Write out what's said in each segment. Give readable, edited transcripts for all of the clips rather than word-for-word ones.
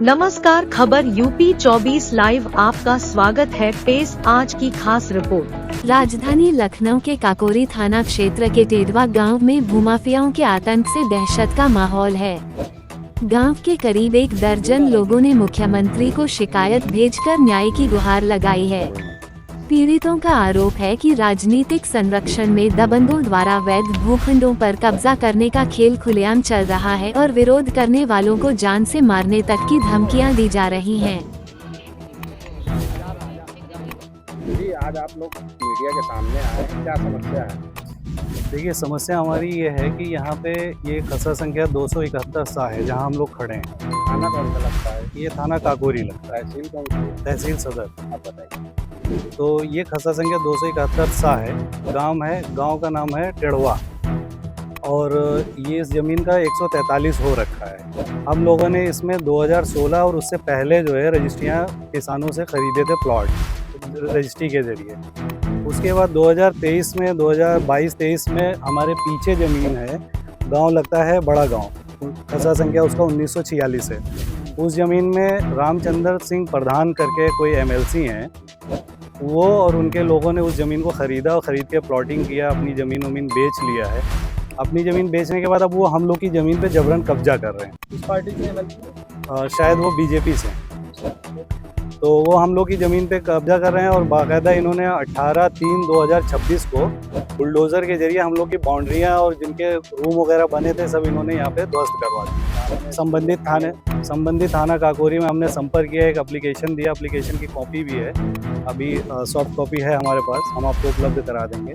नमस्कार, खबर UP 24 live आपका स्वागत है। पेश आज की खास रिपोर्ट। राजधानी लखनऊ के काकोरी थाना क्षेत्र के टेडवा गांव में भूमाफियाओं के आतंक से दहशत का माहौल है। गांव के करीब 1 दर्जन लोगों ने मुख्यमंत्री को शिकायत भेजकर न्याय की गुहार लगाई है। पीड़ितों का आरोप है कि राजनीतिक संरक्षण में दबंगों द्वारा अवैध भूखंडों पर कब्जा करने का खेल खुलेआम चल रहा है और विरोध करने वालों को जान से मारने तक की धमकियां दी जा रही हैं। जी, आज आप लोग मीडिया के सामने आए, क्या समस्या है? देखिए, समस्या हमारी ये है कि यहाँ पे ये खसरा संख्या 271 सा है जहाँ हम लोग खड़े हैं। थाना कौन सा लगता है? ये थाना काकोरी लगता है, तहसील कौन सी? तहसील सदर। आप बताइए। तो ये खसरा संख्या 271 सा है। गांव का नाम है टेढ़वा और ये इस ज़मीन का 143 हो रखा है। हम लोगों ने इसमें 2016 और उससे पहले जो है रजिस्ट्रियाँ किसानों से ख़रीदे थे प्लॉट रजिस्ट्री के ज़रिए। उसके बाद 2023 में 2022-23 में हमारे पीछे ज़मीन है, गांव लगता है बड़ा गांव, खसरा संख्या उसका 1946 है। उस ज़मीन में रामचंद्र सिंह प्रधान करके कोई एमएलसी हैं, वो और उनके लोगों ने उस ज़मीन को ख़रीदा और ख़रीद के प्लॉटिंग किया, अपनी ज़मीन बेच लिया है। अपनी ज़मीन बेचने के बाद अब वो हम लोग की ज़मीन पे जबरन कब्जा कर रहे हैं। किस पार्टी से एमएलसी? शायद वो बीजेपी से हैं। तो वो हम लोग की ज़मीन पे कब्जा कर रहे हैं और बाकायदा इन्होंने 18/3/2026 को बुलडोज़र के ज़रिए हम लोग की बाउंड्रियाँ और जिनके रूम वगैरह बने थे सब इन्होंने यहाँ पे ध्वस्त करवा दिया। संबंधित थाना काकोरी में हमने संपर्क किया, एक एप्लीकेशन दिया, एप्लीकेशन की कॉपी भी है, अभी सॉफ्ट कॉपी है हमारे पास, हम आपको उपलब्ध करा देंगे।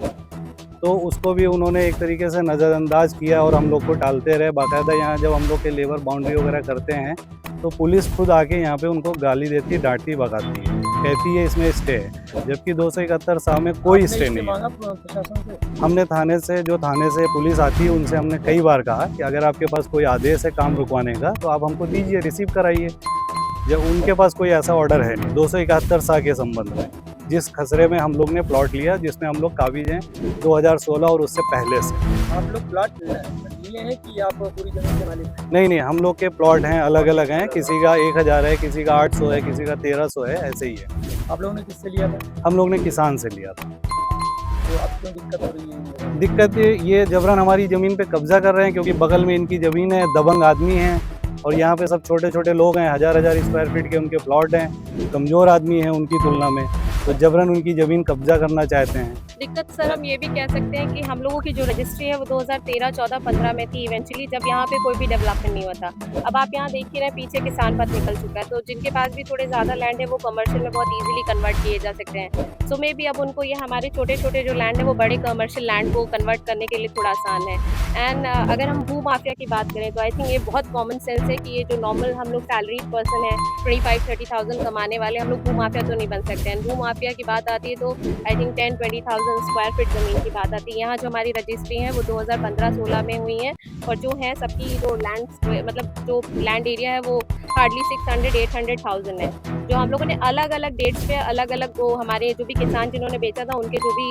तो उसको भी उन्होंने एक तरीके से नज़रअंदाज किया और हम लोग को टालते रहे। बाकायदा यहाँ जब हम लोग के लेबर बाउंड्री वगैरह करते हैं तो पुलिस खुद आके यहाँ पे उनको गाली देती, डांटती, भगाती है, कहती है इसमें स्टे है, जबकि 271 साल में कोई स्टे नहीं है। हमने थाने से पुलिस आती है उनसे हमने कई बार कहा कि अगर आपके पास कोई आदेश है काम रुकवाने का तो आप हमको दीजिए, रिसीव कराइए। जब उनके पास कोई ऐसा ऑर्डर है नहीं 271 साल के संबंध में, जिस खसरे में हम लोग ने प्लॉट लिया, जिसमें हम लोग काबिज हैं 2016 और उससे पहले से। आप लोग प्लॉट लिए हैं कि आप पूरी जमीन के मालिक हैं? नहीं, हम लोग के प्लॉट हैं, अलग अलग हैं, किसी का 1000 है, किसी का 800 है, किसी का 1300 है, ऐसे ही है। आप लोगों ने किससे लिया था? हम लोग ने किसान से लिया था। तो अब क्यों दिक्कत हो रही है? दिक्कत ये जबरन हमारी ज़मीन पे कब्जा कर रहे हैं क्योंकि बगल में इनकी ज़मीन है, दबंग आदमी हैं और यहाँ पे सब छोटे छोटे लोग हैं, 1000 स्क्वायर फीट के उनके प्लॉट हैं, कमज़ोर आदमी हैं उनकी तुलना में, तो जबरन उनकी ज़मीन कब्जा करना चाहते हैं। दिक्कत सर हम ये भी कह सकते हैं कि हम लोगों की जो रजिस्ट्री है वो 2013, 14, 15 में थी इवेंचुअली, जब यहाँ पे कोई भी डेवलपमेंट नहीं हुआ था। अब आप यहाँ देख ही रहे हैं पीछे किसान पथ निकल चुका है, तो जिनके पास भी थोड़े ज़्यादा लैंड है वो कमर्शियल में बहुत इजीली कन्वर्ट किए जा सकते हैं। सो मे भी अब उनको ये हमारे छोटे छोटे जो लैंड है वो बड़े कमर्शियल लैंड को कन्वर्ट करने के लिए थोड़ा आसान है। एंड अगर हम भू माफिया की बात करें तो आई थिंक ये बहुत कॉमन सेंस है कि ये जो नॉर्मल हम लोग सैलरी पर्सन है 25-30,000 कमाने वाले, हम लोग भू माफिया तो नहीं बन सकते हैं। भू माफिया की बात आती है तो आई थिंक 10-20,000 स्क्वायर फीट ज़मीन की बात आती है। यहाँ जो हमारी रजिस्ट्री है वो 2015-16 में हुई है और जो है सबकी जो लैंड मतलब जो लैंड एरिया है वो हार्डली 600-800,000 है। जो हम लोगों ने अलग अलग डेट्स पे अलग अलग वो हमारे जो भी किसान जिन्होंने बेचा था उनके जो भी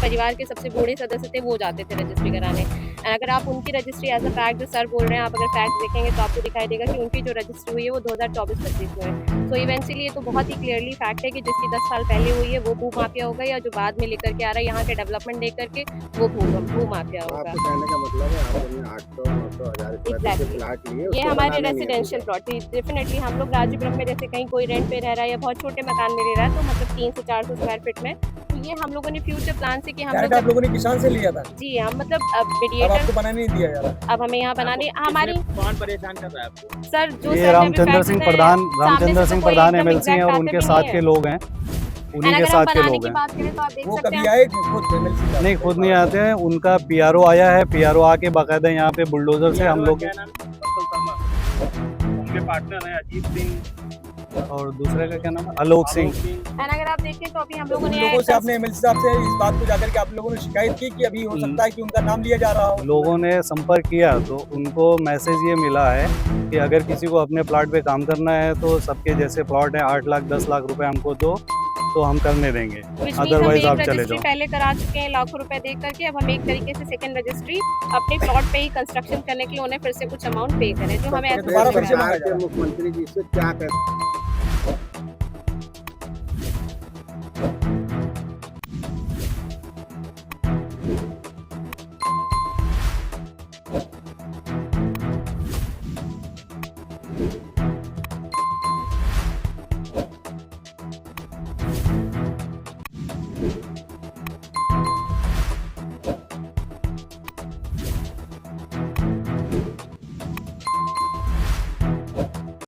परिवार के सबसे बूढ़े सदस्य थे वो जाते थे रजिस्ट्री कराने। अगर आप उनकी रजिस्ट्री एज अ फैक्ट जो सर बोल रहे हैं, आप अगर फैक्ट देखेंगे तो आपको दिखाई देगा कि उनकी जो रजिस्ट्री हुई है वो 2024-25 में है। तो इवेंचुअली ये तो बहुत ही क्लियरली फैक्ट है कि जिसकी 10 साल पहले हुई है वो भू माफिया होगा, या जो बाद में लेकर के आ रहा है यहाँ के डेवलपमेंट देख करके वो भू माफिया होगा। आपके कहने का मतलब है आपने 800-900,000 स्क्वायर फीट प्लॉट लिए, ये हमारे रेजिडेंशियल प्लॉट है। डेफिनेटली हम लोग राजपुरम में जैसे कहीं कोई रेंट पे रह रहा है या बहुत छोटे मकान में रह रहा है तो मतलब 300 से 400 स्क्वायर फीट में, तो ये हम लोगों ने फ्यूचर प्लान से कि हम आप लोगों ने किसान से लिया था? जी हम मतलब अब मीडिएटर आपको बनाने नहीं दिया यार। अब हमें यहाँ बनाने हमारी कौन परेशान कर रहा है आपको? सर जो ये रामचंद्र सिंह प्रधान एमएलसी हैं और उनके साथ के लोग हैं, उन्हीं के साथ के लोग हैं। वो कभी आए खुद एमएलसी का? नहीं, खुद नहीं आते हैं, उनका पीआरओ आया है, पीआरओ आके बाकायदा यहाँ पे बुलडोजर से हम लोग उनके पार्टनर हैं अजीत सिंह और दूसरे का क्या नाम है, आलोक सिंह। अगर आप देखें तो अभी हम लोगों ने लोगों से आपने एमएलसी साहब से इस बात को जाकर के आप लोगों ने शिकायत की कि अभी हो सकता है कि उनका नाम लिया जा रहा हो? लोगों ने संपर्क किया तो उनको मैसेज ये मिला है कि अगर किसी को अपने प्लाट पे काम करना है तो सबके जैसे प्लॉट है 8 लाख 10 लाख रुपए हमको दो, तो हम करने देंगे, Which means हम अदरवाइज एक आप चले रजिस्ट्री जाओ। पहले करा चुके हैं लाखों रुपए दे करके, अब हम एक तरीके से सेकंड रजिस्ट्री अपने प्लॉट पे ही कंस्ट्रक्शन करने के लिए उन्हें फिर से कुछ अमाउंट पे करें, जो हमें ऐसा दोबारा फिर से लग रहा है। मांगा जा रहा है। मुख्यमंत्री जी से क्या कहते